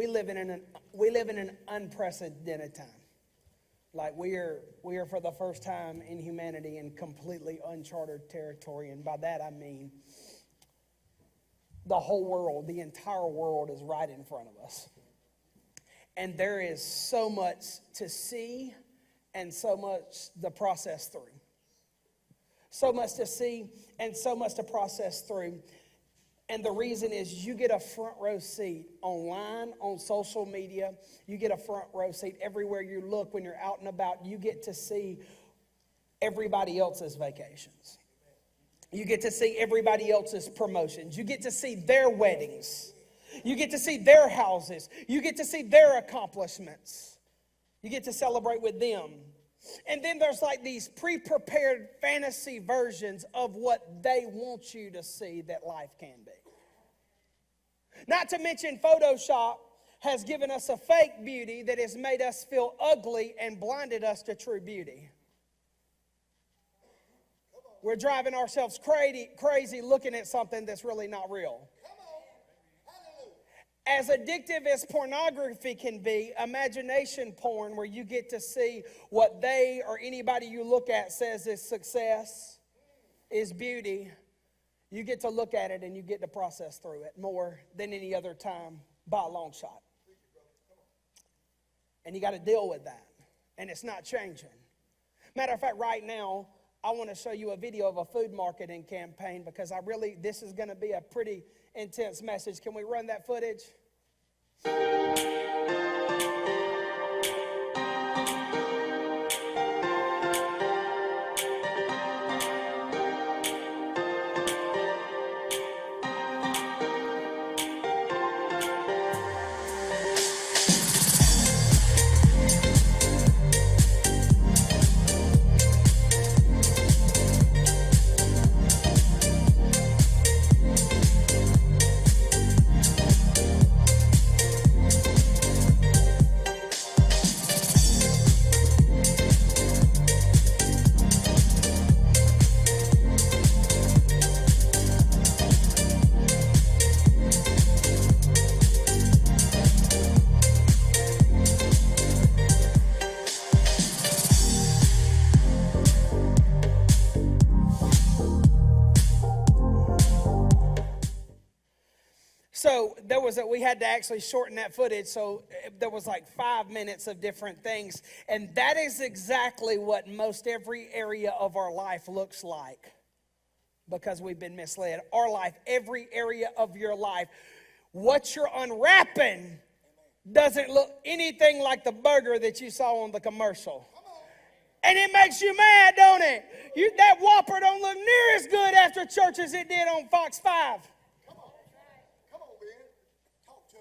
we live in an unprecedented time. Like we are for the first time in humanity in completely uncharted territory. And by that I mean the whole world, the entire world is right in front of us. And there is so much to see and so much to process through. So much to see and so much to process through. And the reason is you get a front row seat online, on social media. You get a front row seat everywhere you look. When you're out and about, you get to see everybody else's vacations. You get to see everybody else's promotions. You get to see their weddings. You get to see their houses. You get to see their accomplishments. You get to celebrate with them. And then there's like these pre-prepared fantasy versions of what they want you to see that life can be. Not to mention Photoshop has given us a fake beauty that has made us feel ugly and blinded us to true beauty. We're driving ourselves crazy looking at something that's really not real. As addictive as pornography can be, imagination porn, where you get to see what they or anybody you look at says is success, is beauty, you get to look at it and you get to process through it more than any other time by a long shot. And you got to deal with that. And it's not changing. Matter of fact, right now, I want to show you a video of a food marketing campaign because this is going to be a pretty intense message. Can we run that footage? So we had to actually shorten that footage, so there was like 5 minutes of different things. And that is exactly what most every area of our life looks like because we've been misled. Our life, every area of your life, what you're unwrapping doesn't look anything like the burger that you saw on the commercial. And it makes you mad, don't it? That Whopper don't look near as good after church as it did on Fox 5.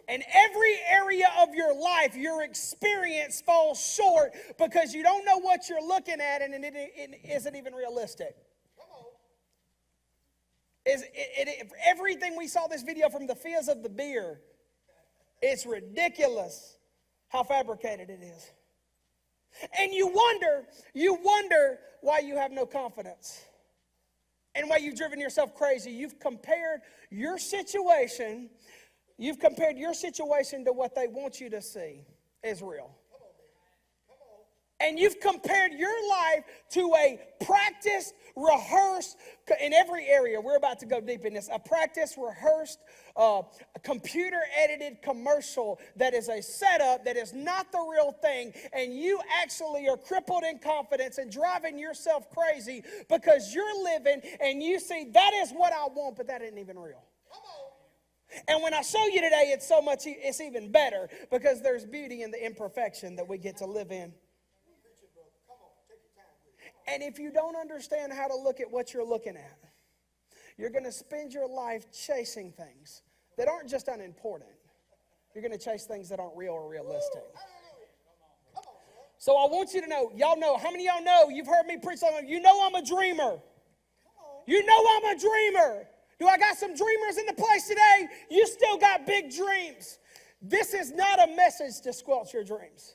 And every area of your life, your experience falls short because you don't know what you're looking at and it isn't even realistic. Everything we saw this video from the fizz of the beer, it's ridiculous how fabricated it is. And you wonder why you have no confidence and why you've driven yourself crazy. You've compared your situation to what they want you to see is real. And you've compared your life to a practiced, rehearsed, in every area, we're about to go deep in this, a practiced, rehearsed, computer-edited commercial that is a setup that is not the real thing, and you actually are crippled in confidence and driving yourself crazy because you're living and you see that is what I want, but that isn't even real. And when I show you today, it's even better because there's beauty in the imperfection that we get to live in. And if you don't understand how to look at what you're looking at, you're going to spend your life chasing things that aren't just unimportant. You're going to chase things that aren't real or realistic. So I want you to know, y'all know, how many of y'all know, you've heard me preach on it, you know I'm a dreamer. You know I'm a dreamer. Do I got some dreamers in the place today? You still got big dreams. This is not a message to squelch your dreams.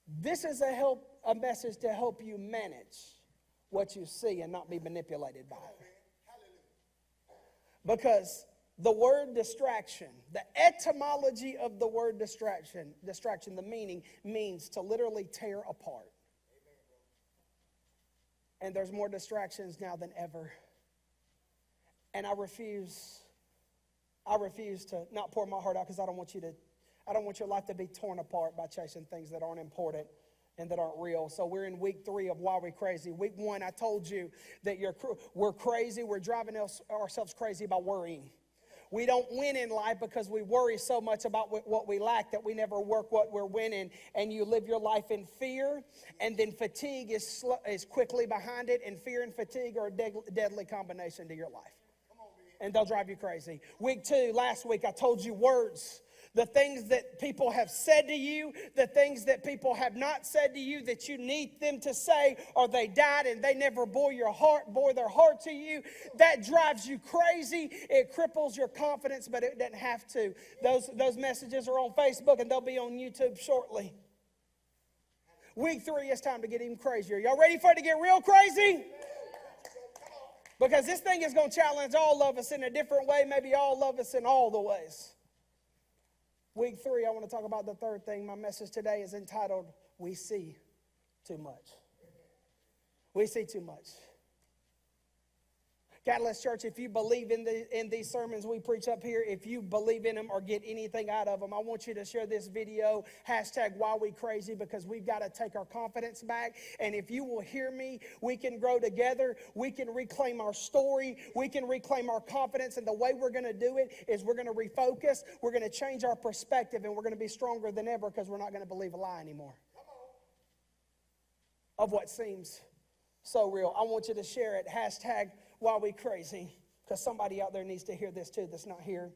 This is a message to help you manage what you see and not be manipulated by it. Because The word distraction, the etymology of the word distraction, the meaning means to literally tear apart. And there's more distractions now than ever. And I refuse to not pour my heart out because I don't want your life to be torn apart by chasing things that aren't important and that aren't real. So we're in week 3 of Why We Crazy. Week 1, I told you that we're crazy. We're driving ourselves crazy by worrying. We don't win in life because we worry so much about what we lack that we never work what we're winning. And you live your life in fear, and then fatigue is quickly behind it. And fear and fatigue are a deadly combination to your life. And they'll drive you crazy. Week 2, last week, I told you words. The things that people have said to you, the things that people have not said to you that you need them to say, or they died and they never bore their heart to you. That drives you crazy. It cripples your confidence, but it doesn't have to. Those messages are on Facebook and they'll be on YouTube shortly. Week 3, it's time to get even crazier. Y'all ready for it to get real crazy? Because this thing is going to challenge all of us in a different way, maybe all of us in all the ways. Week 3, I want to talk about the third thing. My message today is entitled, We See Too Much. We see too much. Catalyst Church, if you believe in these sermons we preach up here, if you believe in them or get anything out of them, I want you to share this video, #WhyWeCrazy, because we've got to take our confidence back. And if you will hear me, we can grow together. We can reclaim our story. We can reclaim our confidence. And the way we're going to do it is we're going to refocus. We're going to change our perspective, and we're going to be stronger than ever because we're not going to believe a lie anymore of what seems so real. I want you to share it, #WhyWeCrazy, because somebody out there needs to hear this too that's not here.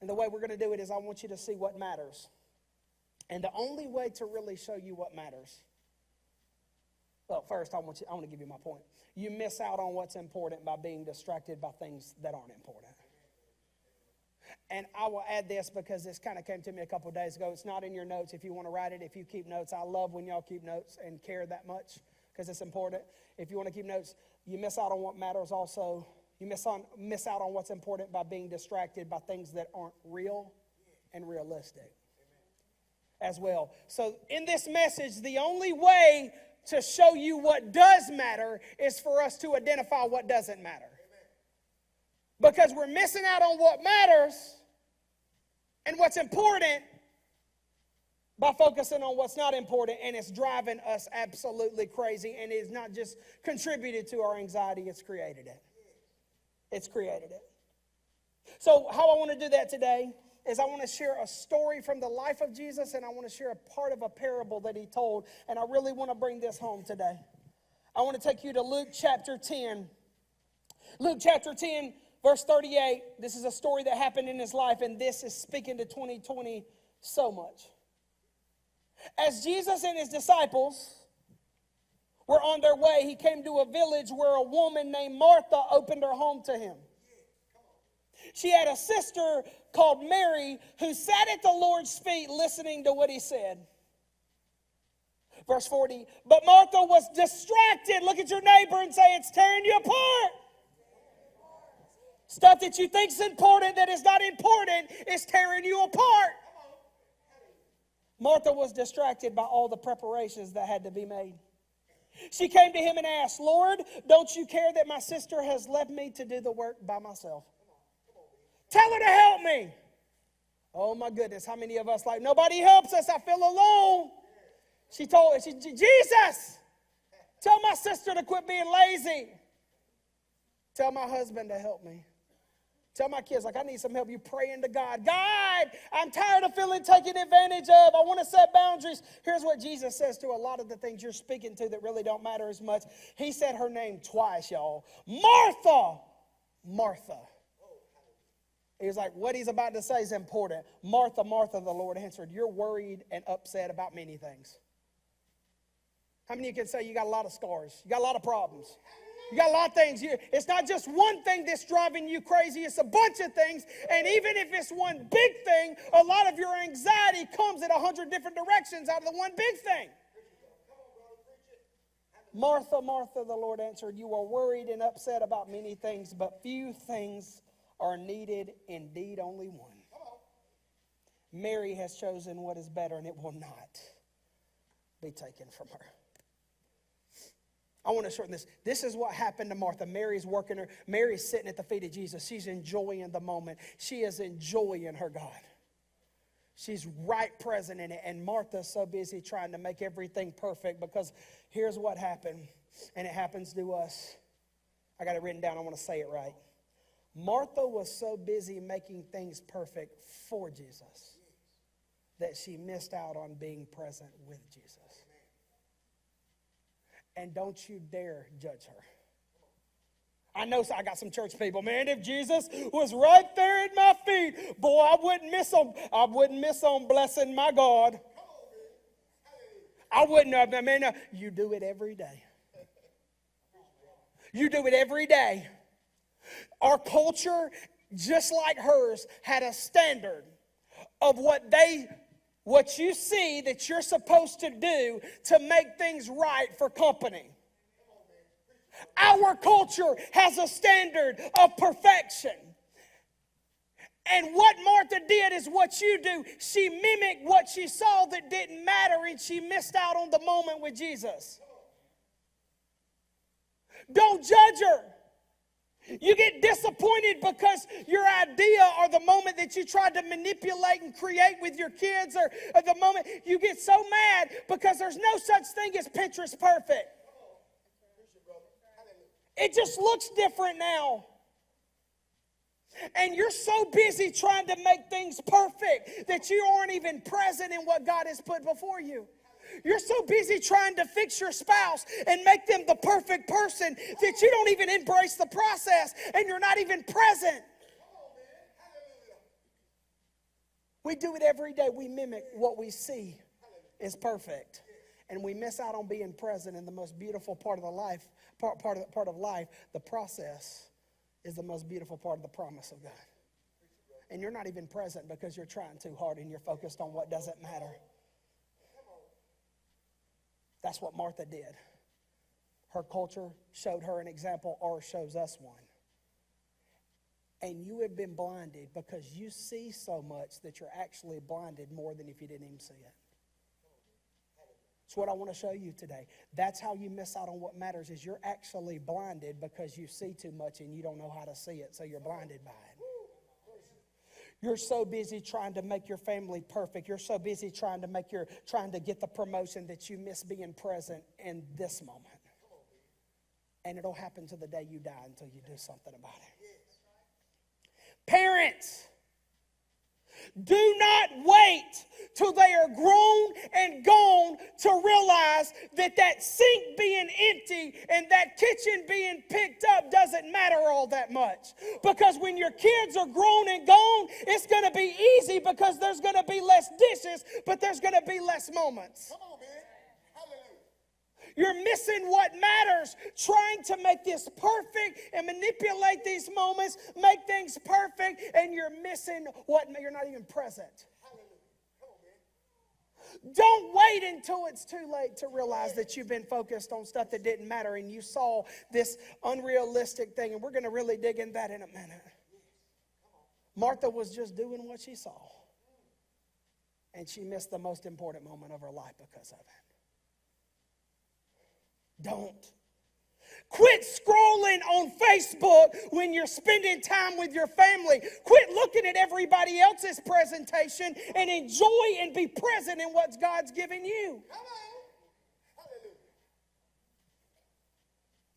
And the way we're going to do it is I want you to see what matters. And the only way to really show you what matters, well, first I want to give you my point. You miss out on what's important by being distracted by things that aren't important. And I will add this because this kind of came to me a couple of days ago. It's not in your notes if you want to write it. If you keep notes, I love when y'all keep notes and care that much because it's important. If you want to keep notes, you miss out on what matters also. You miss out on what's important by being distracted by things that aren't real and realistic as well. So in this message, the only way to show you what does matter is for us to identify what doesn't matter. Because we're missing out on what matters and what's important by focusing on what's not important, and it's driving us absolutely crazy, and it's not just contributed to our anxiety, it's created it. It's created it. So how I want to do that today is I want to share a story from the life of Jesus, and I want to share a part of a parable that he told, and I really want to bring this home today. I want to take you to Luke chapter 10. Luke chapter 10, verse 38. This is a story that happened in his life, and this is speaking to 2020 so much. As Jesus and his disciples were on their way, he came to a village where a woman named Martha opened her home to him. She had a sister called Mary who sat at the Lord's feet listening to what he said. Verse 40, but Martha was distracted. Look at your neighbor and say, it's tearing you apart. Stuff that you think is important that is not important is tearing you apart. Martha was distracted by all the preparations that had to be made. She came to him and asked, Lord, don't you care that my sister has left me to do the work by myself? Tell her to help me. Oh my goodness, how many of us like, nobody helps us, I feel alone. She told Jesus, tell my sister to quit being lazy. Tell my husband to help me. Tell my kids, like, I need some help. You praying to God. God, I'm tired of feeling taken advantage of. I want to set boundaries. Here's what Jesus says to a lot of the things you're speaking to that really don't matter as much. He said her name twice, y'all. Martha. Martha. He was like, what he's about to say is important. Martha, Martha, the Lord answered, you're worried and upset about many things. How many of you can say you got a lot of scars? You got a lot of problems. You got a lot of things. It's not just one thing that's driving you crazy. It's a bunch of things. And even if it's one big thing, a lot of your anxiety comes in 100 different directions out of the one big thing. Martha, Martha, the Lord answered, you are worried and upset about many things, but few things are needed, indeed only one. Mary has chosen what is better, and it will not be taken from her. I want to shorten this. This is what happened to Martha. Mary's sitting at the feet of Jesus. She's enjoying the moment. She is enjoying her God. She's right present in it. And Martha's so busy trying to make everything perfect, because here's what happened. And it happens to us. I got it written down. I want to say it right. Martha was so busy making things perfect for Jesus that she missed out on being present with Jesus. And don't you dare judge her. I know I got some church people. Man, if Jesus was right there at my feet, boy, I wouldn't miss on blessing my God. I wouldn't have. Man, you do it every day. You do it every day. Our culture, just like hers, had a standard of what you see that you're supposed to do to make things right for company. Our culture has a standard of perfection. And what Martha did is what you do. She mimicked what she saw that didn't matter, and she missed out on the moment with Jesus. Don't judge her. You get disappointed because your idea or the moment that you tried to manipulate and create with your kids, or the moment you get so mad because there's no such thing as Pinterest perfect. It just looks different now. And you're so busy trying to make things perfect that you aren't even present in what God has put before you. You're so busy trying to fix your spouse and make them the perfect person that you don't even embrace the process, and you're not even present. We do it every day. We mimic what we see is perfect. And we miss out on being present in the most beautiful part of the life, part of life. The process is the most beautiful part of the promise of God. And you're not even present because you're trying too hard and you're focused on what doesn't matter. That's what Martha did. Her culture showed her an example, or shows us one. And you have been blinded because you see so much that you're actually blinded more than if you didn't even see it. That's what I want to show you today. That's how you miss out on what matters, is you're actually blinded because you see too much and you don't know how to see it, so you're blinded by it. You're so busy trying to make your family perfect. You're so busy trying to get the promotion that you miss being present in this moment. And it'll happen to the day you die until you do something about it. Parents, do not wait till they are grown and gone to realize that that sink being empty and that kitchen being picked up doesn't matter all that much. Because when your kids are grown and gone, it's going to be easy because there's going to be less dishes, but there's going to be less moments. Come on, man. You're missing what matters, trying to make this perfect and manipulate these moments, make things perfect, and you're missing you're not even present. Don't wait until it's too late to realize that you've been focused on stuff that didn't matter and you saw this unrealistic thing, and we're going to really dig in that in a minute. Martha was just doing what she saw, and she missed the most important moment of her life because of it. Don't. Quit scrolling on Facebook when you're spending time with your family. Quit looking at everybody else's presentation and enjoy and be present in what God's given you.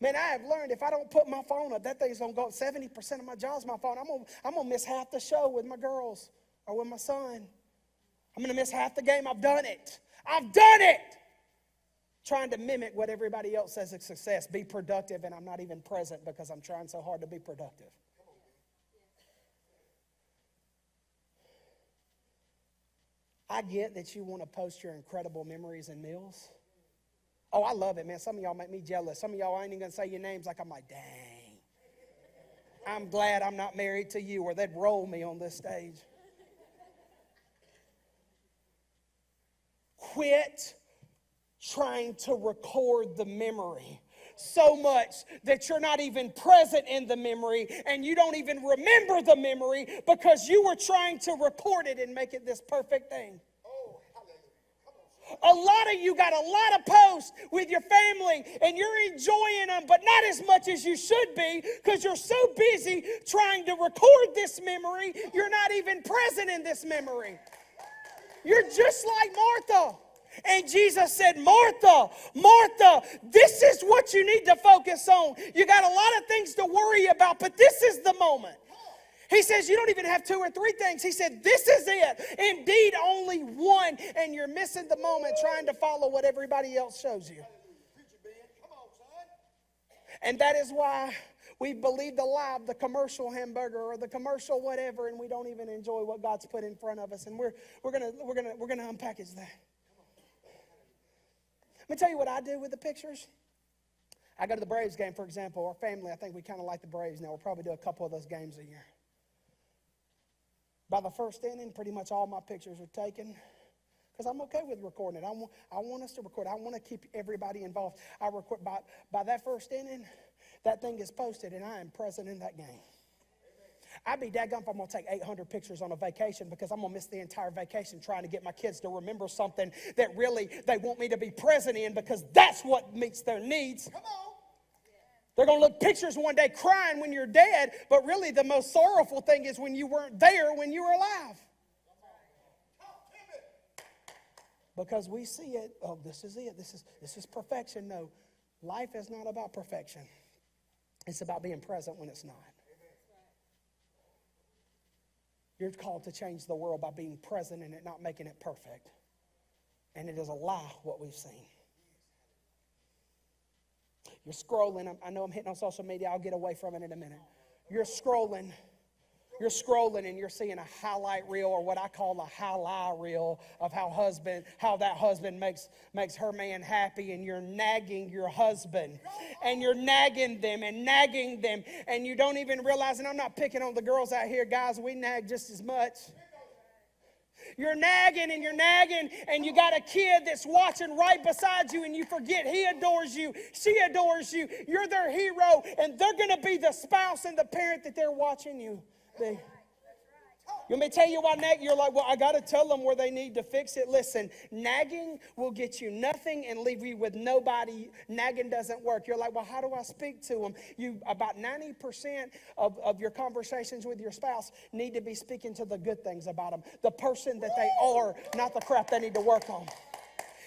Man, I have learned if I don't put my phone up, that thing's going to go up. 70% of my job's my phone. I'm going to miss half the show with my girls or with my son. I'm going to miss half the game. I've done it. I've done it. Trying to mimic what everybody else says is success. Be productive, and I'm not even present because I'm trying so hard to be productive. I get that you want to post your incredible memories and meals. Oh, I love it, man. Some of y'all make me jealous. Some of y'all, I ain't even going to say your names. I'm like, dang. I'm glad I'm not married to you, or they'd roll me on this stage. Quit trying to record the memory so much that you're not even present in the memory and you don't even remember the memory because you were trying to record it and make it this perfect thing. A lot of you got a lot of posts with your family and you're enjoying them, but not as much as you should be because you're so busy trying to record this memory, you're not even present in this memory. You're just like Martha. And Jesus said, Martha, Martha, this is what you need to focus on. You got a lot of things to worry about, but this is the moment. He says you don't even have 2 or 3 things. He said this is it. Indeed, only one. And you're missing the moment trying to follow what everybody else shows you. And that is why we believe the lie of the commercial hamburger or the commercial whatever, and we don't even enjoy what God's put in front of us. And we're gonna unpackage that. Let me tell you what I do with the pictures. I go to the Braves game, for example. Our family, I think we kind of like the Braves now. We'll probably do a couple of those games a year. By the first inning, pretty much all my pictures are taken because I'm okay with recording it. I want us to record. I want to keep everybody involved. I record by that first inning, that thing is posted, and I am present in that game. I'd be daggum if I'm going to take 800 pictures on a vacation because I'm going to miss the entire vacation trying to get my kids to remember something that really they want me to be present in because that's what meets their needs. Come on. They're going to look pictures one day crying when you're dead, but really the most sorrowful thing is when you weren't there when you were alive. Because we see it, oh, this is it, this is perfection. No, life is not about perfection. It's about being present when it's not. You're called to change the world by being present in it, not making it perfect. And it is a lie what we've seen. You're scrolling. I know I'm hitting on social media. I'll get away from it in a minute. You're scrolling and you're seeing a highlight reel, or what I call a highlight reel, of how that husband makes her man happy, and you're nagging your husband. And you're nagging them, and you don't even realize, and I'm not picking on the girls out here, guys, we nag just as much. You're nagging, and you got a kid that's watching right beside you, and you forget he adores you, she adores you, you're their hero, and they're going to be the spouse and the parent that they're watching you be. You want me to tell you why nag? You're like, well, I got to tell them where they need to fix it. Listen, nagging will get you nothing and leave you with nobody. Nagging doesn't work. You're like, well, how do I speak to them? About 90% of your conversations with your spouse need to be speaking to the good things about them. The person that they are, not the crap they need to work on.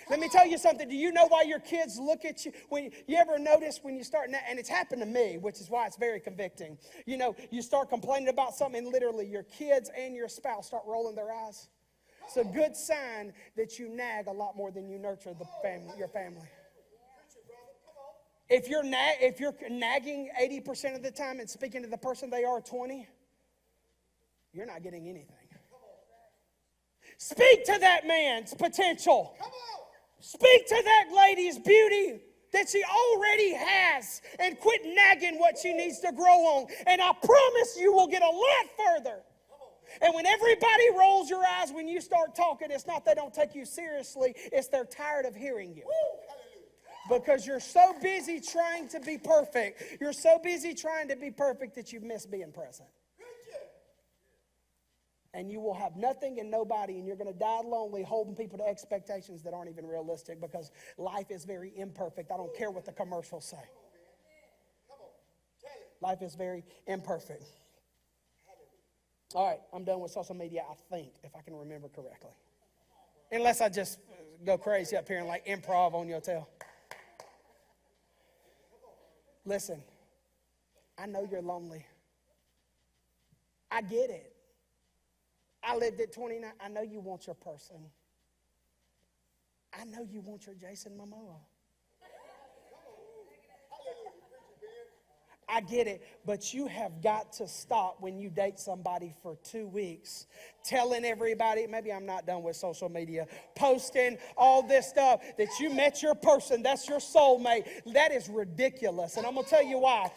Let me tell you something. Do you know why your kids look at you? When you ever notice when you start, and it's happened to me, which is why it's very convicting. You know, you start complaining about something, and literally your kids and your spouse start rolling their eyes. It's a good sign that you nag a lot more than you nurture your family. If you're nagging 80% of the time and speaking to the person they are 20, you're not getting anything. Speak to that man's potential. Speak to that lady's beauty that she already has, and quit nagging what she needs to grow on. And I promise you will get a lot further. And when everybody rolls your eyes when you start talking, it's not they don't take you seriously, it's they're tired of hearing you. Because you're so busy trying to be perfect. You're so busy trying to be perfect that you miss being present. And you will have nothing and nobody, and you're going to die lonely holding people to expectations that aren't even realistic, because life is very imperfect. I don't care what the commercials say. Life is very imperfect. All right, I'm done with social media, I think, if I can remember correctly. Unless I just go crazy up here and like improv on your tail. Listen, I know you're lonely. I get it. I lived at 29. I know you want your person. I know you want your Jason Momoa. I get it, but you have got to stop when you date somebody for 2 weeks, telling everybody, maybe I'm not done with social media, posting all this stuff, that you met your person, that's your soulmate. That is ridiculous, and I'm going to tell you why.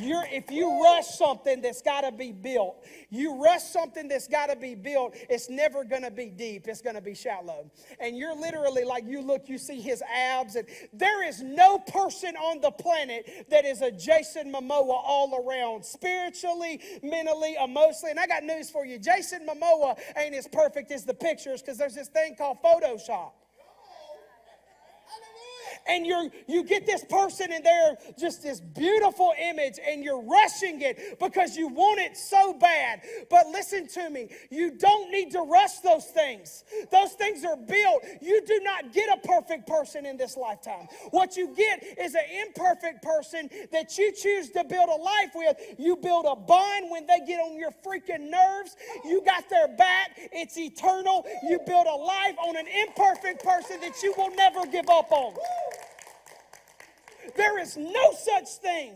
If you rush something that's got to be built, you rush something that's got to be built, it's never going to be deep. It's going to be shallow. And you're literally like, you look, you see his abs. And there is no person on the planet that is a Jason Momoa all around, spiritually, mentally, emotionally. And I got news for you. Jason Momoa ain't as perfect as the pictures because there's this thing called Photoshop. And you get this person and they're just this beautiful image and you're rushing it because you want it so bad. But listen to me, you don't need to rush those things. Those things are built. You do not get a perfect person in this lifetime. What you get is an imperfect person that you choose to build a life with. You build a bond when they get on your freaking nerves. You got their back. It's eternal. You build a life on an imperfect person that you will never give up on. There is no such thing.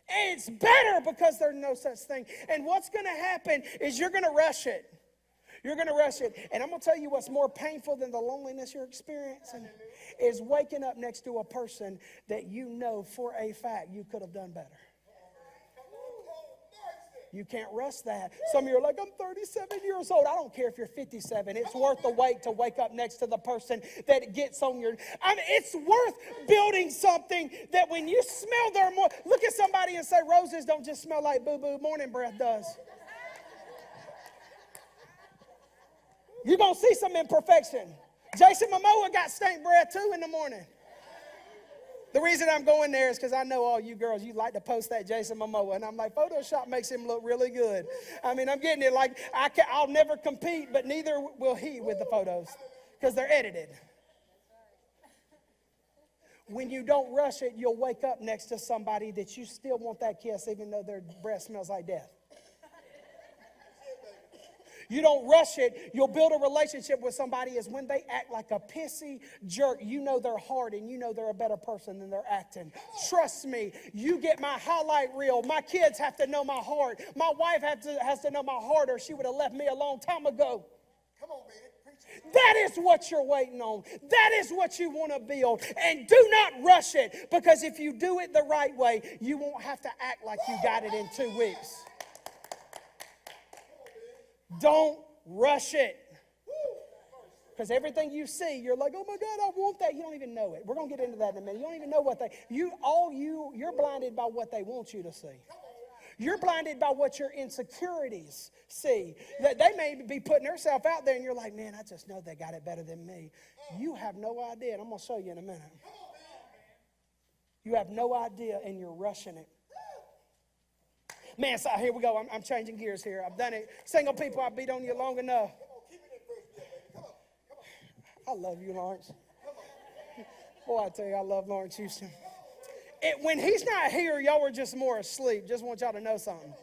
And it's better because there's no such thing. And what's going to happen is you're going to rush it. You're going to rush it. And I'm going to tell you what's more painful than the loneliness you're experiencing is waking up next to a person that you know for a fact you could have done better. You can't rush that. Some of you are like, I'm 37 years old. I don't care if you're 57. It's worth the wait to wake up next to the person that gets on your... it's worth building something that when you smell their... Look at somebody and say, roses don't just smell like boo-boo. Morning breath does. You're going to see some imperfection. Jason Momoa got stink breath too in the morning. The reason I'm going there is because I know all you girls, you like to post that Jason Momoa. And I'm like, Photoshop makes him look really good. I mean, I'm getting it like, I'll never compete, but neither will he with the photos because they're edited. When you don't rush it, you'll wake up next to somebody that you still want that kiss even though their breath smells like death. You don't rush it. You'll build a relationship with somebody is when they act like a pissy jerk. You know their heart and you know they're a better person than they're acting. Trust me, you get my highlight reel. My kids have to know my heart. My wife has to know my heart or she would have left me a long time ago. Come on, man. That is what you're waiting on. That is what you want to build. And do not rush it because if you do it the right way, you won't have to act like you got it in 2 weeks. Don't rush it. Because everything you see, you're like, oh my God, I want that. You don't even know it. We're going to get into that in a minute. You don't even know what you're blinded by what they want you to see. You're blinded by what your insecurities see. That they may be putting themselves out there and you're like, man, I just know they got it better than me. You have no idea. And I'm going to show you in a minute. You have no idea and you're rushing it. Man, so here we go. I'm changing gears here. I've done it. Single people, I've beat on you long enough. I love you, Lawrence. Boy, I tell you, I love Lawrence Houston. When he's not here, y'all are just more asleep. Just want y'all to know something.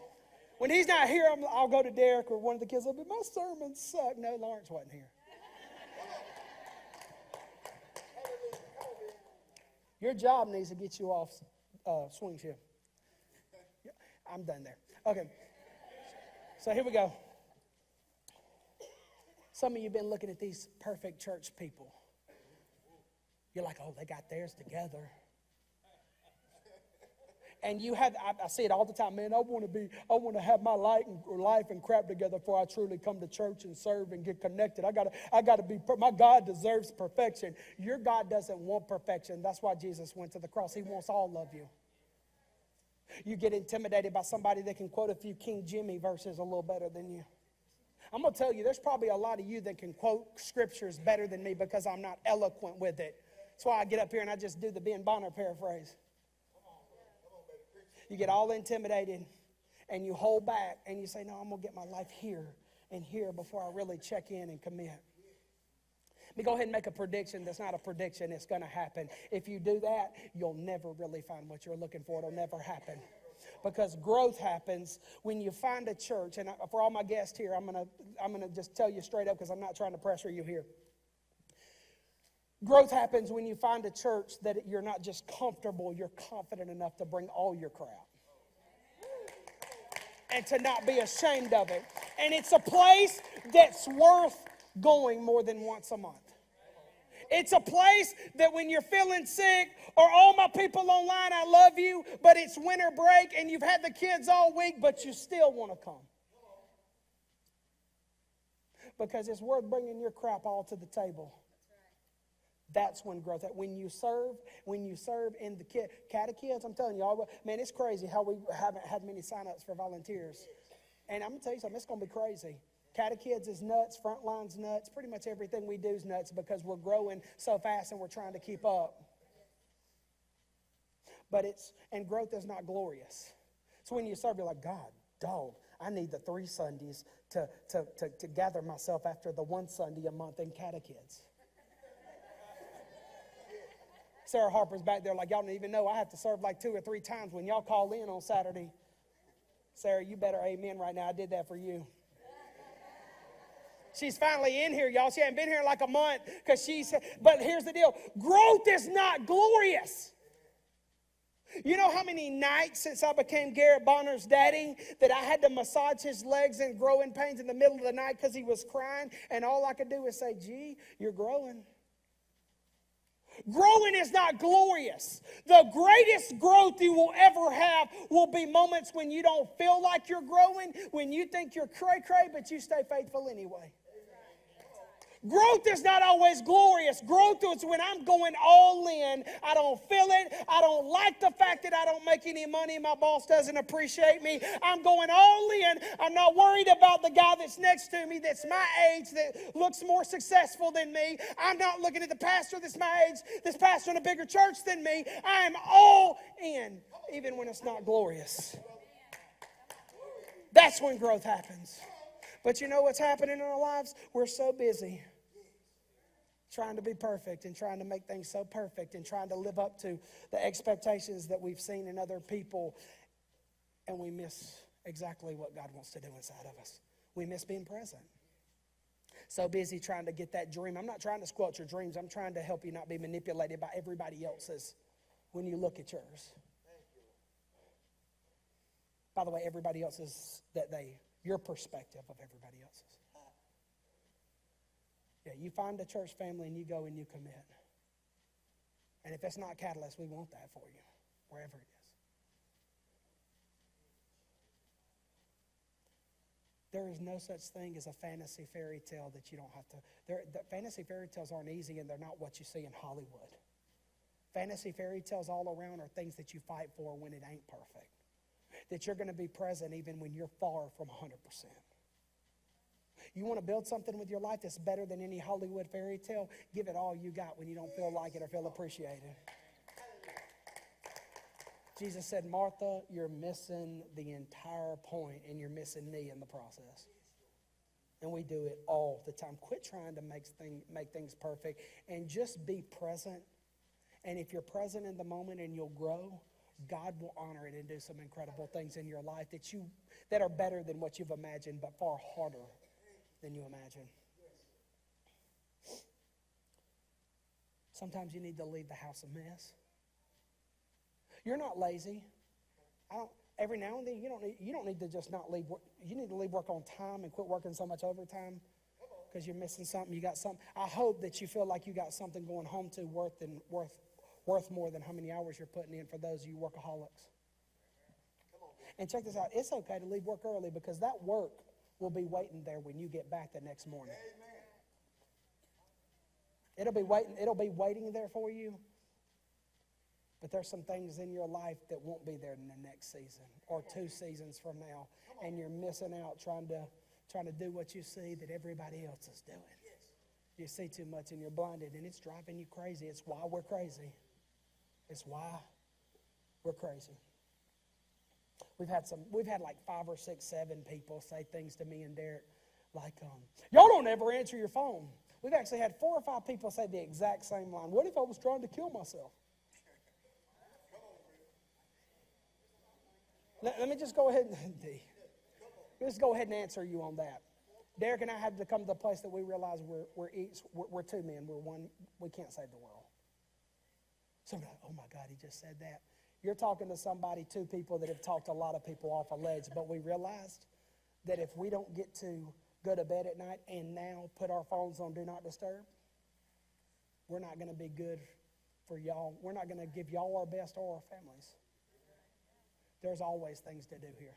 When he's not here, I'll go to Derek or one of the kids. I'll be, my sermons suck. No, Lawrence wasn't here. Your job needs to get you off swing shift. I'm done there. Okay. So here we go. Some of you have been looking at these perfect church people. You're like, oh, they got theirs together. And you have, I see it all the time, man, I want to have my life and crap together before I truly come to church and serve and get connected. I gotta be, my God deserves perfection. Your God doesn't want perfection. That's why Jesus went to the cross. He wants all of you. You get intimidated by somebody that can quote a few King Jimmy verses a little better than you. I'm going to tell you, there's probably a lot of you that can quote scriptures better than me because I'm not eloquent with it. That's why I get up here and I just do the Ben Bonner paraphrase. You get all intimidated and you hold back and you say, no, I'm going to get my life here and here before I really check in and commit. Let me go ahead and make a prediction that's not a prediction. It's going to happen. If you do that, you'll never really find what you're looking for. It'll never happen. Because growth happens when you find a church. And for all my guests here, I'm going to just tell you straight up because I'm not trying to pressure you here. Growth happens when you find a church that you're not just comfortable, you're confident enough to bring all your crowd. And to not be ashamed of it. And it's a place that's worth going more than once a month. It's a place that when you're feeling sick, or all my people online, I love you, but it's winter break and you've had the kids all week, but you still want to come. Because it's worth bringing your crap all to the table. That's when growth. When you serve in the catechids, I'm telling y'all, man, it's crazy how we haven't had many sign-ups for volunteers. And I'm going to tell you something, it's going to be crazy. Catechids is nuts, Frontline's nuts, pretty much everything we do is nuts because we're growing so fast and we're trying to keep up. And growth is not glorious. So when you serve, you're like, God, dog, I need the 3 Sundays to gather myself after the 1 Sunday a month in catechids. Sarah Harper's back there like, y'all don't even know I have to serve like 2 or 3 times when y'all call in on Saturday. Sarah, you better amen right now. I did that for you. She's finally in here, y'all. She hasn't been here in like a month but here's the deal. Growth is not glorious. You know how many nights since I became Garrett Bonner's daddy that I had to massage his legs in growing pains in the middle of the night because he was crying, and all I could do was say, gee, you're growing. Growing is not glorious. The greatest growth you will ever have will be moments when you don't feel like you're growing, when you think you're cray-cray, but you stay faithful anyway. Growth is not always glorious. Growth is when I'm going all in. I don't feel it. I don't like the fact that I don't make any money. My boss doesn't appreciate me. I'm going all in. I'm not worried about the guy that's next to me that's my age that looks more successful than me. I'm not looking at the pastor that's my age, that's pastoring a bigger church than me. I am all in, even when it's not glorious. That's when growth happens. But you know what's happening in our lives? We're so busy trying to be perfect and trying to make things so perfect and trying to live up to the expectations that we've seen in other people, and we miss exactly what God wants to do inside of us. We miss being present. So busy trying to get that dream. I'm not trying to squelch your dreams. I'm trying to help you not be manipulated by everybody else's when you look at yours. By the way, everybody else's your perspective of everybody else's. Yeah, you find a church family and you go and you commit. And if it's not Catalyst, we want that for you, wherever it is. There is no such thing as a fantasy fairy tale that you don't have to. The fantasy fairy tales aren't easy, and they're not what you see in Hollywood. Fantasy fairy tales all around are things that you fight for when it ain't perfect. That you're going to be present even when you're far from 100%. You want to build something with your life that's better than any Hollywood fairy tale? Give it all you got when you don't feel like it or feel appreciated. Jesus said, Martha, you're missing the entire point, and you're missing me in the process. And we do it all the time. Quit trying to make things perfect and just be present. And if you're present in the moment and you'll grow, God will honor it and do some incredible things in your life that are better than what you've imagined, but far harder than you imagine. Sometimes you need to leave the house a mess. You're not lazy. Every now and then you don't need to just not leave work. You need to leave work on time and quit working so much overtime because you're missing something. You got something. I hope that you feel like you got something going home to worth more than how many hours you're putting in for those of you workaholics. And check this out. It's okay to leave work early because that work will be waiting there when you get back the next morning. It'll be waiting there for you. But there's some things in your life that won't be there in the next season or 2 seasons from now. And you're missing out trying to do what you see that everybody else is doing. You see too much and you're blinded, and it's driving you crazy. It's why we're crazy. It's why we're crazy. We've had like 5 or 6, 7 people say things to me and Derek like, y'all don't ever answer your phone. We've actually had 4 or 5 people say the exact same line. What if I was trying to kill myself? Let me just go ahead and answer you on that. Derek and I had to come to the place that we realize we're 2 men. We're one. We can't save the world. Somebody, oh my God, he just said that. You're talking to somebody, 2 people that have talked a lot of people off a ledge, but we realized that if we don't get to go to bed at night and now put our phones on Do Not Disturb, we're not going to be good for y'all. We're not going to give y'all our best or our families. There's always things to do here.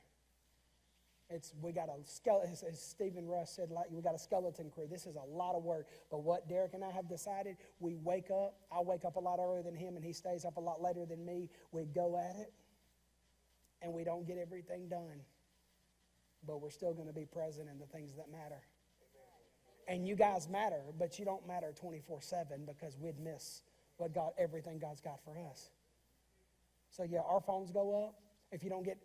We got a skeleton, as Stephen Rush said, like, we got a skeleton crew. This is a lot of work. But what Derek and I have decided, we wake up. I wake up a lot earlier than him, and he stays up a lot later than me. We go at it, and we don't get everything done. But we're still going to be present in the things that matter. And you guys matter, but you don't matter 24/7 because we'd miss everything God's got for us. So yeah, our phones go up. If you don't get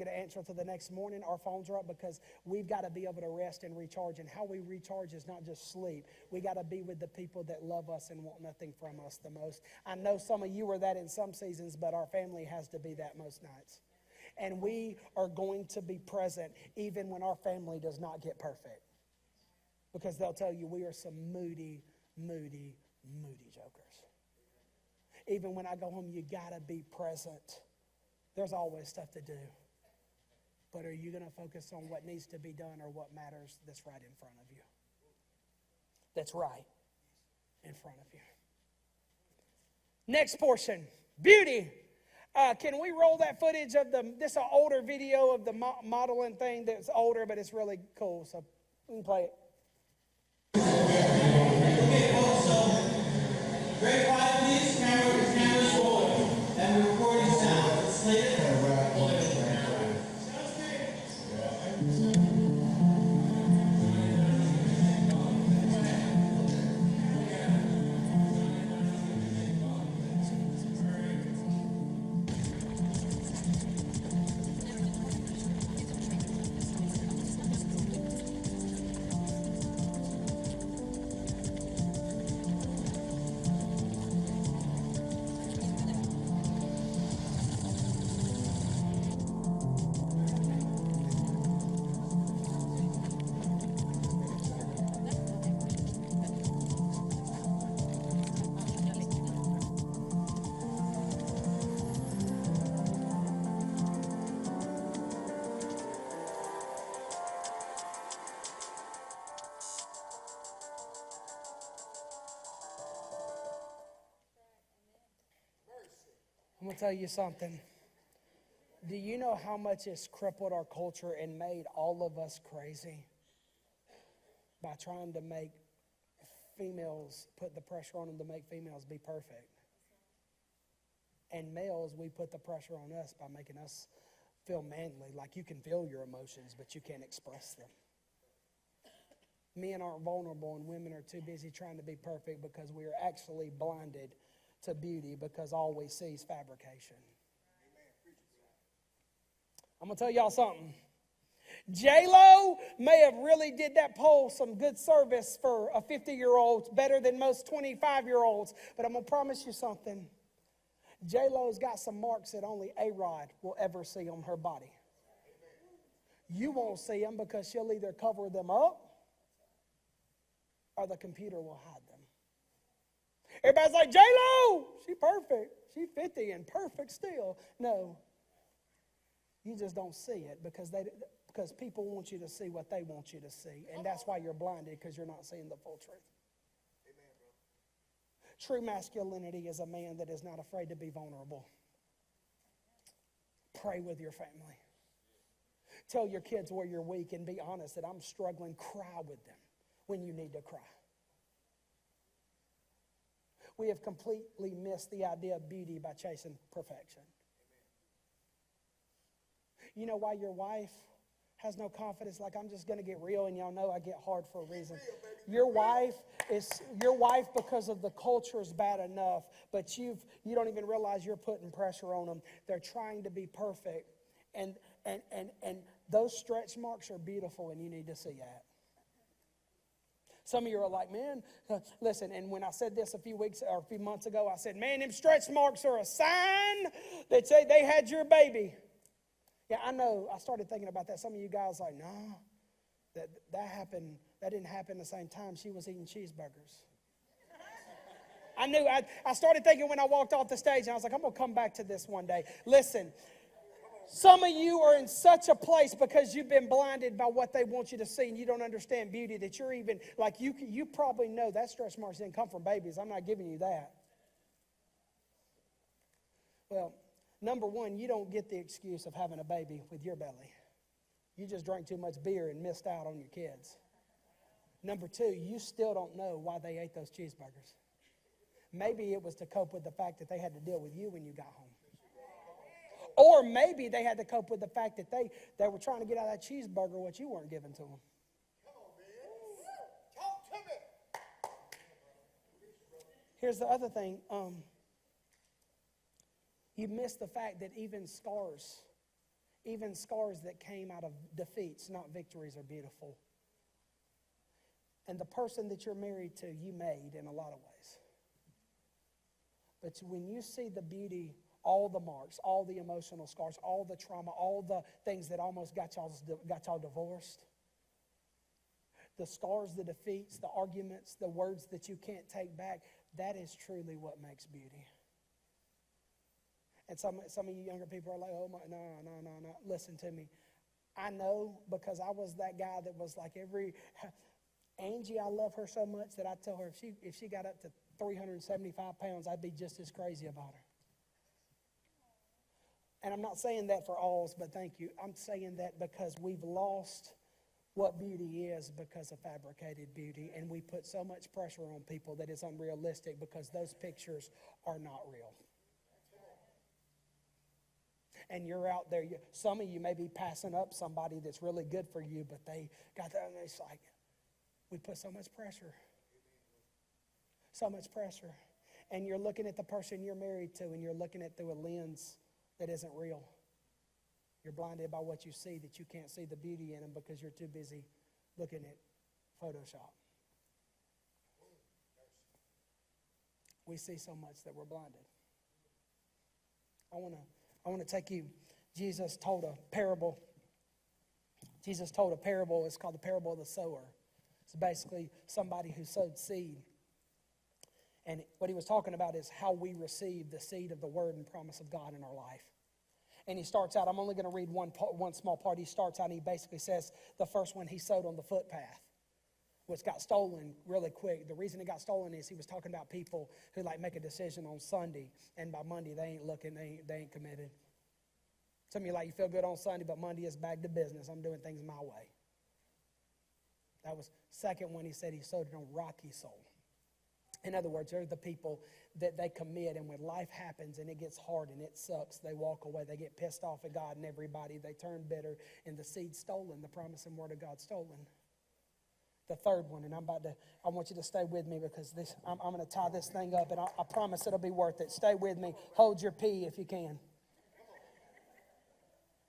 an answer till the next morning, our phones are up because we've got to be able to rest and recharge. And how we recharge is not just sleep. We got to be with the people that love us and want nothing from us the most. I know some of you were that in some seasons, but our family has to be that most nights. And we are going to be present even when our family does not get perfect. Because they'll tell you we are some moody jokers. Even when I go home, you got to be present. There's always stuff to do. But are you going to focus on what needs to be done or what matters that's right in front of you? That's right in front of you. Next portion, beauty. Can we roll that footage of this is an older video of the modeling thing that's older, but it's really cool. So we can play it. Okay, folks, so very quiet, please. Camera's rolling. And we're recording sound. It's slated. I'm going to tell you something. Do you know how much it's crippled our culture and made all of us crazy? By trying to make females, put the pressure on them to make females be perfect. And males, we put the pressure on us by making us feel manly, like you can feel your emotions, but you can't express them. Men aren't vulnerable and women are too busy trying to be perfect because we are actually blinded to beauty because all we see is fabrication. I'm going to tell y'all something. J-Lo may have really did that poll some good service for a 50-year-old, better than most 25-year-olds. But I'm going to promise you something. J-Lo's got some marks that only A-Rod will ever see on her body. You won't see them because she'll either cover them up or the computer will hide them. Everybody's like, J-Lo, she perfect. She 50 and perfect still. No, you just don't see it because people want you to see what they want you to see. And that's why you're blinded, because you're not seeing the full truth. Amen, bro. True masculinity is a man that is not afraid to be vulnerable. Pray with your family. Tell your kids where you're weak and be honest that I'm struggling. Cry with them when you need to cry. We have completely missed the idea of beauty by chasing perfection. You know why your wife has no confidence? Like, I'm just going to get real, and y'all know I get hard for a reason. Your wife, because of the culture, is bad enough, but you don't even realize you're putting pressure on them. They're trying to be perfect, and those stretch marks are beautiful, and you need to see that. Some of you are like, man, listen, and when I said this a few months ago, I said, man, them stretch marks are a sign that say they had your baby. Yeah, I know. I started thinking about that. Some of you guys are like, no, that happened. That didn't happen the same time. She was eating cheeseburgers. I knew. I started thinking when I walked off the stage, and I was like, I'm going to come back to this one day. Listen, Some of you are in such a place because you've been blinded by what they want you to see and you don't understand beauty that you're even, like you probably know that stretch marks didn't come from babies. I'm not giving you that. Well, number one, you don't get the excuse of having a baby with your belly. You just drank too much beer and missed out on your kids. Number two, you still don't know why they ate those cheeseburgers. Maybe it was to cope with the fact that they had to deal with you when you got home. Or maybe they had to cope with the fact that they were trying to get out of that cheeseburger what you weren't giving to them. Come on, man. Talk to me. Here's the other thing. You miss the fact that even scars that came out of defeats, not victories, are beautiful. And the person that you're married to, you made in a lot of ways. But when you see the beauty, all the marks, all the emotional scars, all the trauma, all the things that almost got y'all divorced, the scars, the defeats, the arguments, the words that you can't take back, that is truly what makes beauty. And some of you younger people are like, oh, my, no. Listen to me. I know because I was that guy that was like Angie, I love her so much that I tell her if she got up to 375 pounds, I'd be just as crazy about her. And I'm not saying that for alls, but thank you. I'm saying that because we've lost what beauty is because of fabricated beauty, and we put so much pressure on people that it's unrealistic because those pictures are not real. And you're out there, some of you may be passing up somebody that's really good for you, but they got that, and it's like, we put so much pressure. So much pressure. And you're looking at the person you're married to, and you're looking at through a lens that isn't real. You're blinded by what you see, that you can't see the beauty in them because you're too busy looking at Photoshop. We see so much that we're blinded. I want to take you. Jesus told a parable. Jesus told a parable. It's called the parable of the sower. It's basically somebody who sowed seed. And what he was talking about is how we receive the seed of the word and promise of God in our life. And he starts out, I'm only going to read one small part. He starts out and he basically says the first one he sowed on the footpath, which got stolen really quick. The reason it got stolen is he was talking about people who like make a decision on Sunday, and by Monday they ain't looking, they ain't committed. Some of you like, you feel good on Sunday, but Monday is back to business. I'm doing things my way. That was second one. He said he sowed it on rocky soil. In other words, they're the people that they commit, and when life happens and it gets hard and it sucks, they walk away. They get pissed off at God and everybody. They turn bitter, and the seed stolen, the promise and word of God stolen. The third one, and I want you to stay with me because I'm going to tie this thing up, and I promise it'll be worth it. Stay with me. Hold your pee if you can.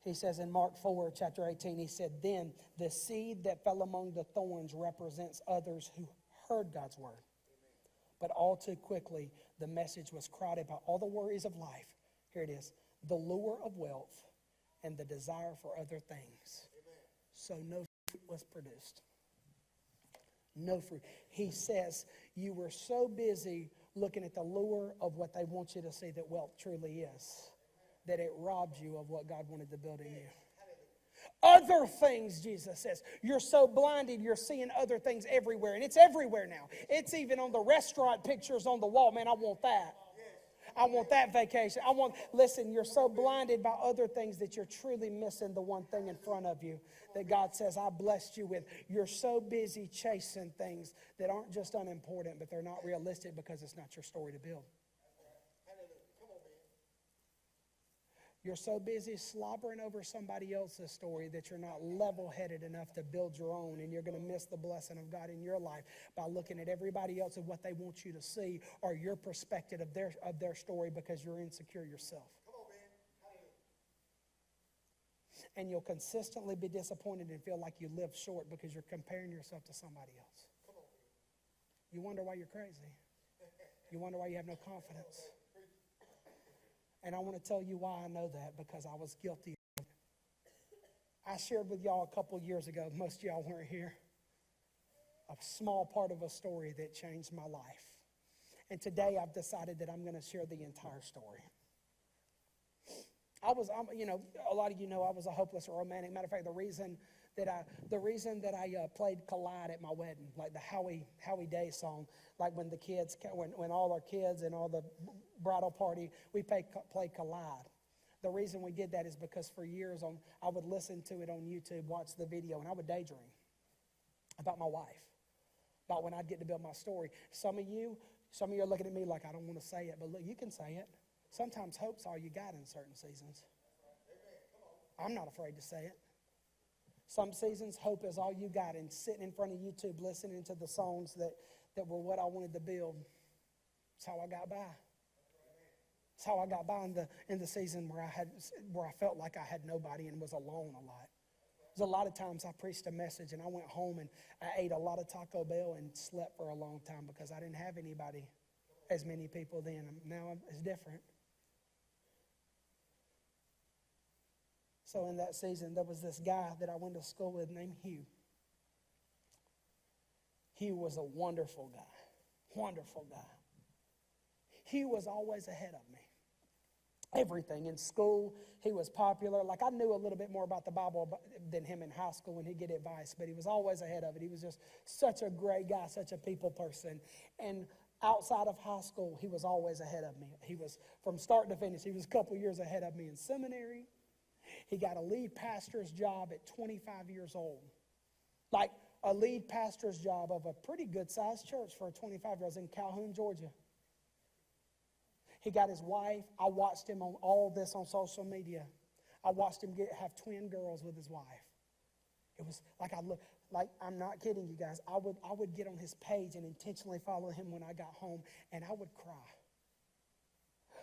He says in Mark 4, chapter 18, he said, then the seed that fell among the thorns represents others who heard God's word. But all too quickly, the message was crowded by all the worries of life. Here it is. The lure of wealth and the desire for other things. So no fruit was produced. No fruit. He says you were so busy looking at the lure of what they want you to see that wealth truly is, that it robbed you of what God wanted to build in you. Other things, Jesus says. You're so blinded, you're seeing other things everywhere. And it's everywhere now. It's even on the restaurant pictures on the wall. Man, I want that. I want that vacation. Listen, you're so blinded by other things that you're truly missing the one thing in front of you that God says, I blessed you with. You're so busy chasing things that aren't just unimportant, but they're not realistic because it's not your story to build. You're so busy slobbering over somebody else's story that you're not level-headed enough to build your own, and you're going to miss the blessing of God in your life by looking at everybody else and what they want you to see or your perspective of their story because you're insecure yourself. Come on, man. And you'll consistently be disappointed and feel like you live short because you're comparing yourself to somebody else. Come on, man. You wonder why you're crazy. You wonder why you have no confidence. And I want to tell you why I know that, because I was guilty of it. I shared with y'all a couple years ago, most of y'all weren't here, a small part of a story that changed my life. And today I've decided that I'm going to share the entire story. A lot of you know I was a hopeless romantic. Matter of fact, the reason that I played Collide at my wedding, like the Howie Day song, like when when all our kids and all the bridal party, we played Collide. The reason we did that is because for years I would listen to it on YouTube, watch the video, and I would daydream about my wife, about when I'd get to build my story. Some of you are looking at me like I don't want to say it, but look, you can say it. Sometimes hope's all you got in certain seasons. I'm not afraid to say it. Some seasons, hope is all you got, and sitting in front of YouTube listening to the songs that were what I wanted to build. That's how I got by. That's how I got by in the season where I felt like I had nobody and was alone a lot. There's a lot of times I preached a message and I went home and I ate a lot of Taco Bell and slept for a long time because I didn't have anybody, as many people then. Now it's different. So in that season, there was this guy that I went to school with named Hugh. Hugh was a wonderful guy. Wonderful guy. Hugh was always ahead of me. Everything. In school, he was popular. Like, I knew a little bit more about the Bible than him in high school, and he'd get advice, but he was always ahead of it. He was just such a great guy, such a people person. And outside of high school, he was always ahead of me. He was, from start to finish, he was a couple years ahead of me in seminary. He got a lead pastor's job at 25 years old. Like, a lead pastor's job of a pretty good-sized church for a 25-year-old in Calhoun, Georgia. He got his wife. I watched him on all this on social media. I watched him have twin girls with his wife. It was like I'm not kidding you guys. I would get on his page and intentionally follow him when I got home, and I would cry.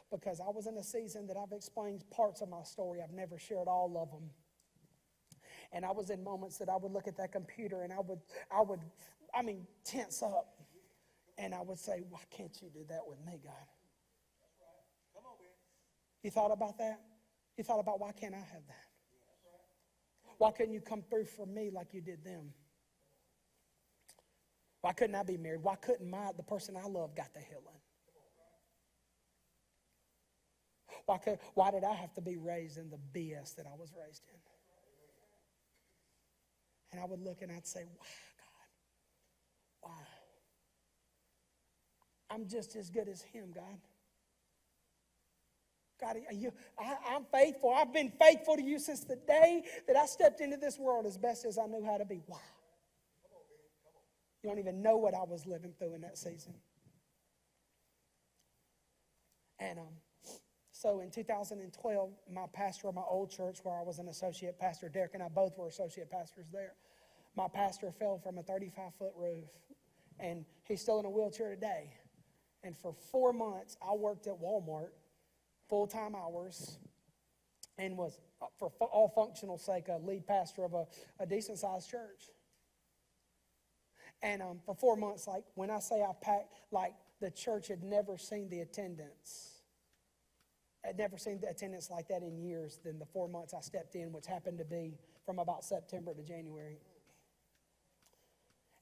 Because I was in a season that I've explained parts of my story. I've never shared all of them. And I was in moments that I would look at that computer and I would tense up. And I would say, why can't you do that with me, God? You thought about that? You thought about, why can't I have that? Why couldn't you come through for me like you did them? Why couldn't I be married? Why couldn't the person I love got the healing? Why did I have to be raised in the BS that I was raised in? And I would look and I'd say, why, God? Why? I'm just as good as him, God. God, I'm faithful. I've been faithful to you since the day that I stepped into this world as best as I knew how to be. Why? You don't even know what I was living through in that season. And so in 2012, my pastor of my old church, where I was an associate pastor, Derek and I both were associate pastors there, my pastor fell from a 35-foot roof, and he's still in a wheelchair today. And for 4 months, I worked at Walmart, full-time hours, and was, for all functional sake, a lead pastor of a decent-sized church. And for 4 months, like when I say I packed, like the church had never seen the attendance. I'd never seen the attendance like that in years than the 4 months I stepped in, which happened to be from about September to January.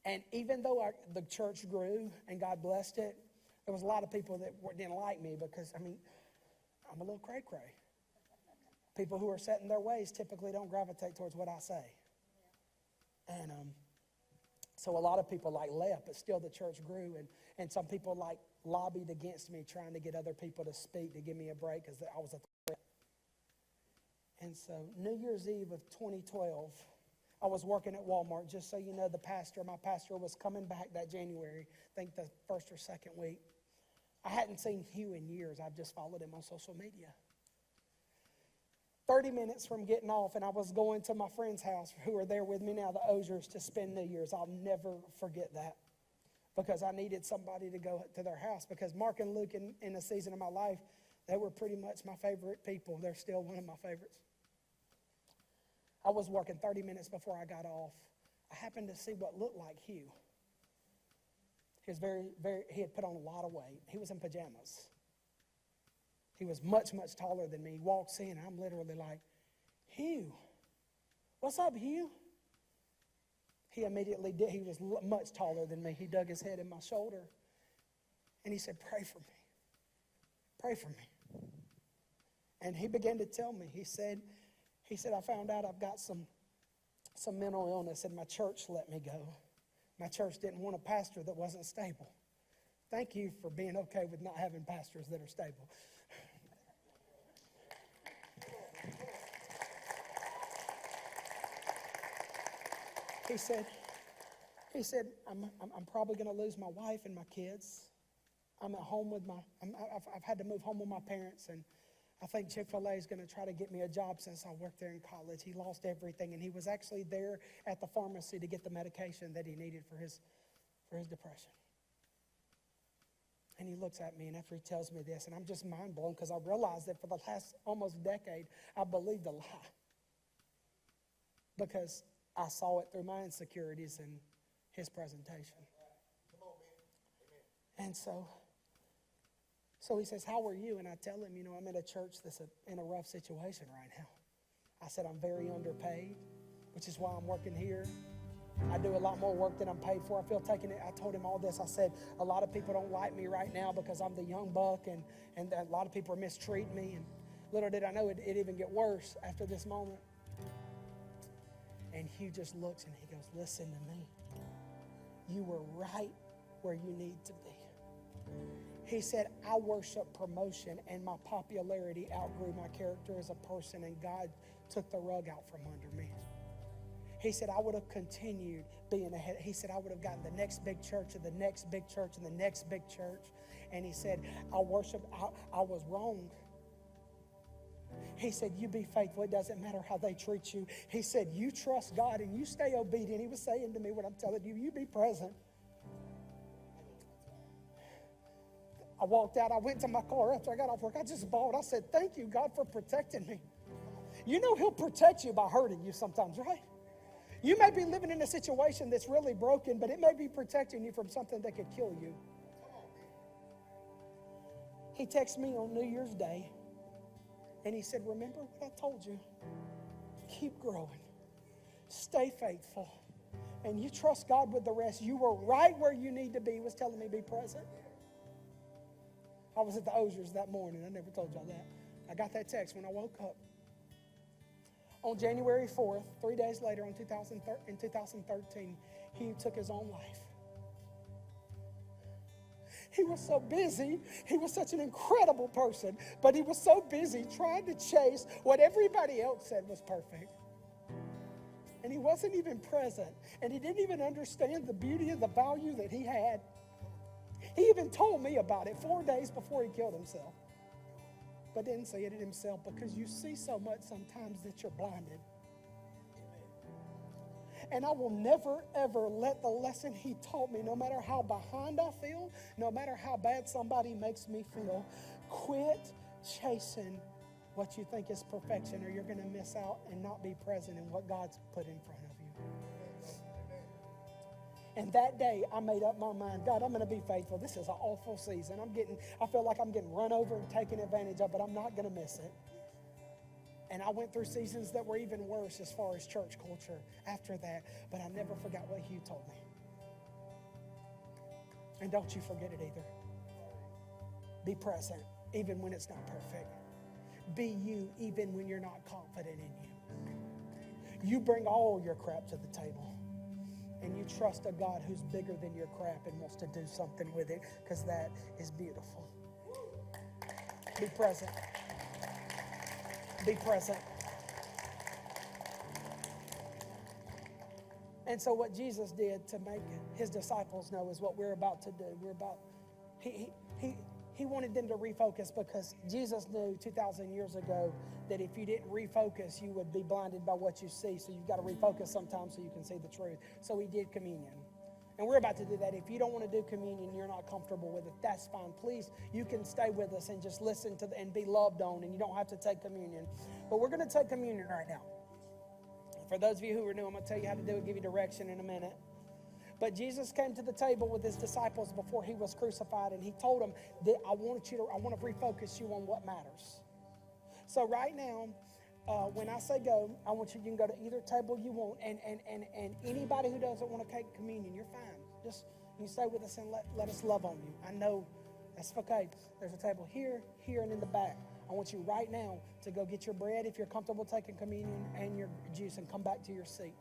And even though the church grew and God blessed it, there was a lot of people that didn't like me because, I'm a little cray-cray. People who are set in their ways typically don't gravitate towards what I say. And so a lot of people left, but still the church grew. And some people lobbied against me, trying to get other people to speak to give me a break because I was a threat. And so New Year's Eve of 2012, I was working at Walmart. Just so you know, my pastor was coming back that January, I think the first or second week. I hadn't seen Hugh in years. I've just followed him on social media. 30 minutes from getting off, and I was going to my friend's house who are there with me now, the Osiers, to spend New Year's. I'll never forget that because I needed somebody to go to their house because Mark and Luke, in a season of my life, they were pretty much my favorite people. They're still one of my favorites. I was working 30 minutes before I got off. I happened to see what looked like Hugh. He was he had put on a lot of weight. He was in pajamas. He was much, much taller than me. He walks in, and I'm literally like, Hugh, what's up, Hugh? He immediately did. He was much taller than me. He dug his head in my shoulder, and he said, pray for me. Pray for me. And he began to tell me, he said, I found out I've got some mental illness and my church let me go. My church didn't want a pastor that wasn't stable. Thank you for being okay with not having pastors that are stable. He said, I'm probably going to lose my wife and my kids. I'm at home with I've had to move home with my parents, and I think Chick-fil-A is going to try to get me a job since I worked there in college. He lost everything, and he was actually there at the pharmacy to get the medication that he needed for his depression. And he looks at me, and after he tells me this, and I'm just mind blown because I realized that for the last almost decade, I believed a lie. Because I saw it through my insecurities and his presentation. Come on, man. Amen. And so he says, how are you? And I tell him, I'm in a church that's in a rough situation right now. I said, I'm very underpaid, which is why I'm working here. I do a lot more work than I'm paid for. I feel taking it. I told him all this. I said, a lot of people don't like me right now because I'm the young buck, and a lot of people are mistreating me. And little did I know it'd even get worse after this moment. And Hugh just looks and he goes, listen to me. You were right where you need to be. He said, I worship promotion, and my popularity outgrew my character as a person, and God took the rug out from under me. He said, I would have continued being ahead. He said, I would have gotten the next big church and the next big church and the next big church. And he said, I was wrong. He said, you be faithful. It doesn't matter how they treat you. He said, you trust God and you stay obedient. He was saying to me what I'm telling you, you be present. I walked out. I went to my car after I got off work. I just bawled. I said, thank you, God, for protecting me. You know He'll protect you by hurting you sometimes, right? You may be living in a situation that's really broken, but it may be protecting you from something that could kill you. He texted me on New Year's Day, and he said, remember what I told you? Keep growing. Stay faithful. And you trust God with the rest. You were right where you need to be. He was telling me be present. I was at the Osiers that morning. I never told y'all that. I got that text when I woke up. On January 4th, 3 days later in 2013, he took his own life. He was so busy. He was such an incredible person, but he was so busy trying to chase what everybody else said was perfect. And he wasn't even present, and he didn't even understand the beauty and the value that he had. He even told me about it 4 days before he killed himself, but didn't say it himself, because you see so much sometimes that you're blinded. And I will never, ever let the lesson he taught me, no matter how behind I feel, no matter how bad somebody makes me feel, quit chasing what you think is perfection, or you're going to miss out and not be present in what God's put in front of you. And that day, I made up my mind, God, I'm going to be faithful. This is an awful season. I feel like I'm getting run over and taken advantage of, but I'm not going to miss it. And I went through seasons that were even worse as far as church culture after that, but I never forgot what Hugh told me. And don't you forget it either. Be present, even when it's not perfect. Be you, even when you're not confident in you. You bring all your crap to the table. And you trust a God who's bigger than your crap and wants to do something with it, because that is beautiful. Be present. Be present. And so what Jesus did to make his disciples know is what we're about to do. He wanted them to refocus, because Jesus knew 2,000 years ago that if you didn't refocus, you would be blinded by what you see. So you've got to refocus sometimes so you can see the truth. So he did communion. And we're about to do that. If you don't want to do communion, you're not comfortable with it, that's fine. Please, you can stay with us and just listen to and be loved on, and you don't have to take communion. But we're going to take communion right now. For those of you who are new, I'm going to tell you how to do it, give you direction in a minute. But Jesus came to the table with his disciples before he was crucified, and he told them that I want to refocus you on what matters. So right now, when I say go, I want you can go to either table you want, and anybody who doesn't want to take communion, you're fine. Just you stay with us and let us love on you. I know that's okay. There's a table here, and in the back. I want you right now to go get your bread if you're comfortable taking communion and your juice and come back to your seat.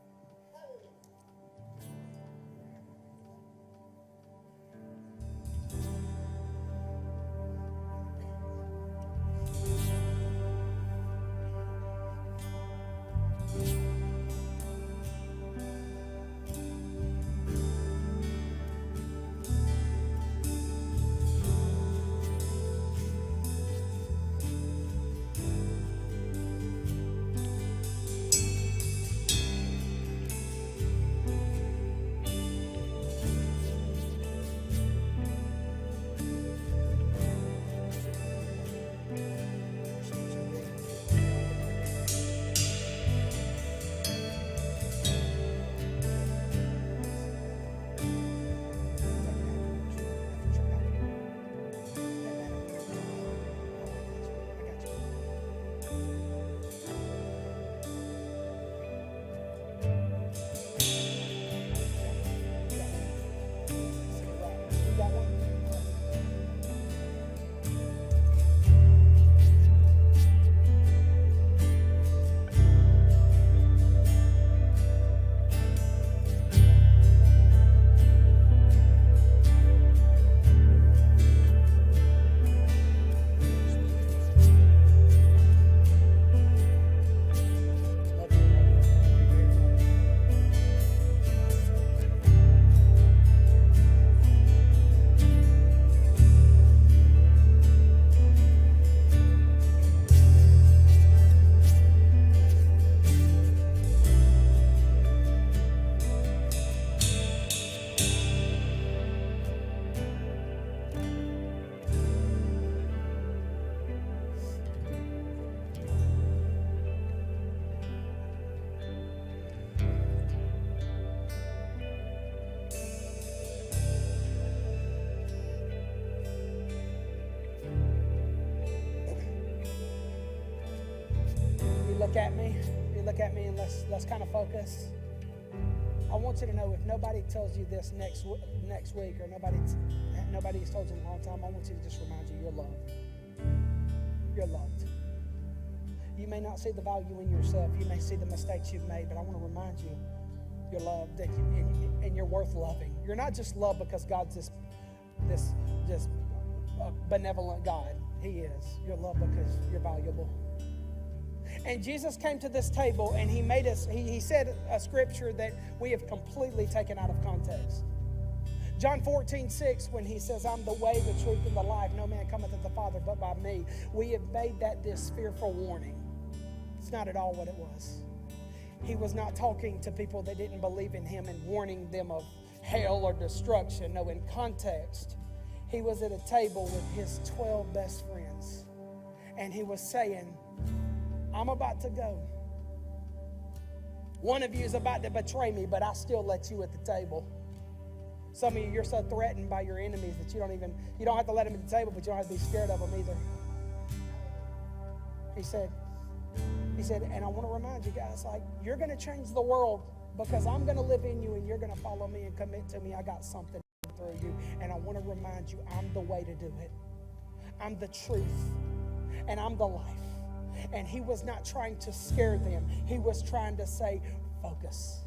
You look at me and let's kind of focus. I want you to know, if nobody tells you this next week, or nobody's told you in a long time, I want you to just remind you, you're loved. You're loved. You may not see the value in yourself. You may see the mistakes you've made, but I want to remind you, you're loved, and you're worth loving. You're not just loved because God's this benevolent God. He is. You're loved because you're valuable. And Jesus came to this table and he said a scripture that we have completely taken out of context. John 14:6, when he says, I'm the way, the truth, and the life. No man cometh to the Father but by me. We have made that this fearful warning. It's not at all what it was. He was not talking to people that didn't believe in him and warning them of hell or destruction. No, in context, he was at a table with his 12 best friends. And he was saying, I'm about to go. One of you is about to betray me, but I still let you at the table. Some of you, you're so threatened by your enemies that you don't have to let them at the table, but you don't have to be scared of them either. He said, and I want to remind you guys, like, you're going to change the world because I'm going to live in you and you're going to follow me and commit to me. I got something through you. And I want to remind you, I'm the way to do it. I'm the truth and I'm the life. And he was not trying to scare them. He was trying to say, focus.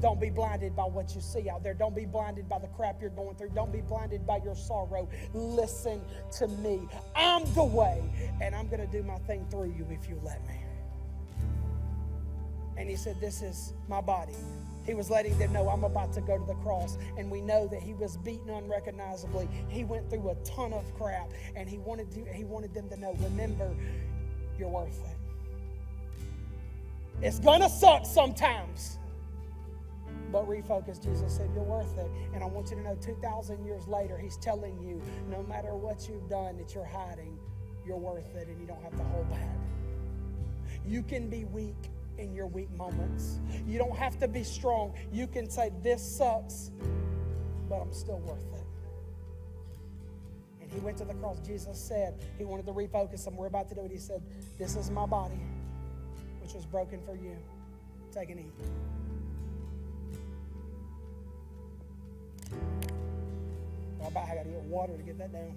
Don't be blinded by what you see out there. Don't be blinded by the crap you're going through. Don't be blinded by your sorrow. Listen to me. I'm the way, and I'm going to do my thing through you if you let me. And he said, this is my body. He was letting them know, I'm about to go to the cross. And we know that he was beaten unrecognizably. He went through a ton of crap, and he wanted them to know, remember, you're worth it. It's going to suck sometimes. But refocus. Jesus said, you're worth it. And I want you to know, 2,000 years later, he's telling you, no matter what you've done that you're hiding, you're worth it, and you don't have to hold back. You can be weak in your weak moments. You don't have to be strong. You can say, this sucks, but I'm still worth it. And he went to the cross. Jesus said he wanted to refocus, and we're about to do it. He said, this is my body, which was broken for you. Take and eat. I got to get water to get that down.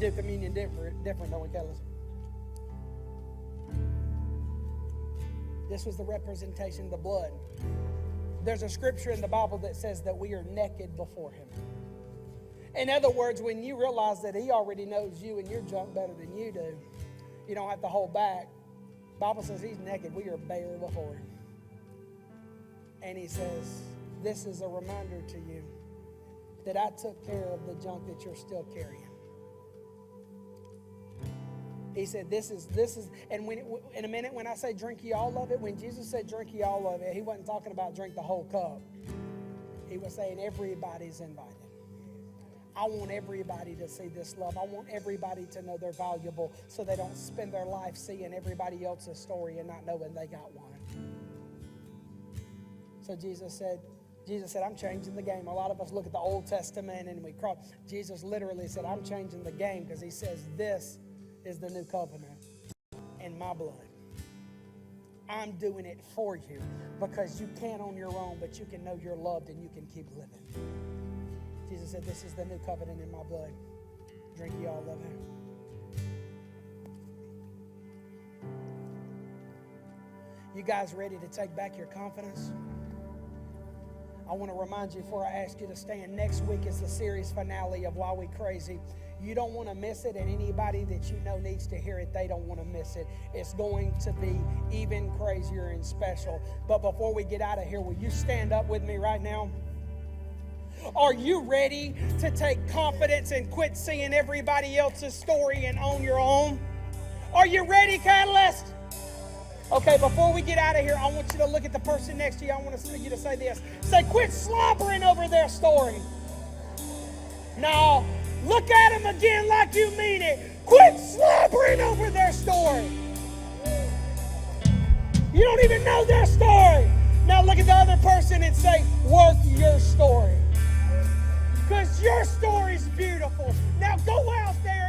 do communion different, don't we, Kellis? This was the representation of the blood. There's a scripture in the Bible that says that we are naked before Him. In other words, when you realize that He already knows you and your junk better than you do, you don't have to hold back. The Bible says He's naked. We are bare before Him. And He says, this is a reminder to you that I took care of the junk that you're still carrying. He said, this is, and when in a minute when I say drink ye all of it, when Jesus said drink ye all of it, He wasn't talking about drink the whole cup. He was saying everybody's invited. I want everybody to see this love. I want everybody to know they're valuable so they don't spend their life seeing everybody else's story and not knowing they got one. So Jesus said, I'm changing the game. A lot of us look at the Old Testament and we cry. Jesus literally said, I'm changing the game, because He says this is the new covenant in my blood. I'm doing it for you because you can't on your own, but you can know you're loved and you can keep living. Jesus said, this is the new covenant in my blood. Drink ye all of it. You guys ready to take back your confidence? I want to remind you before I ask you to stand, next week is the series finale of Why We Crazy. You don't want to miss it, and anybody that you know needs to hear it, they don't want to miss it. It's going to be even crazier and special. But before we get out of here, will you stand up with me right now? Are you ready to take confidence and quit seeing everybody else's story and own your own? Are you ready, Catalyst? Okay, before we get out of here, I want you to look at the person next to you. I want you to say this. Say, quit slobbering over their story. Now, look at them again like you mean it. Quit slobbering over their story. You don't even know their story. Now look at the other person and say, work your story. Because your story's beautiful. Now go out there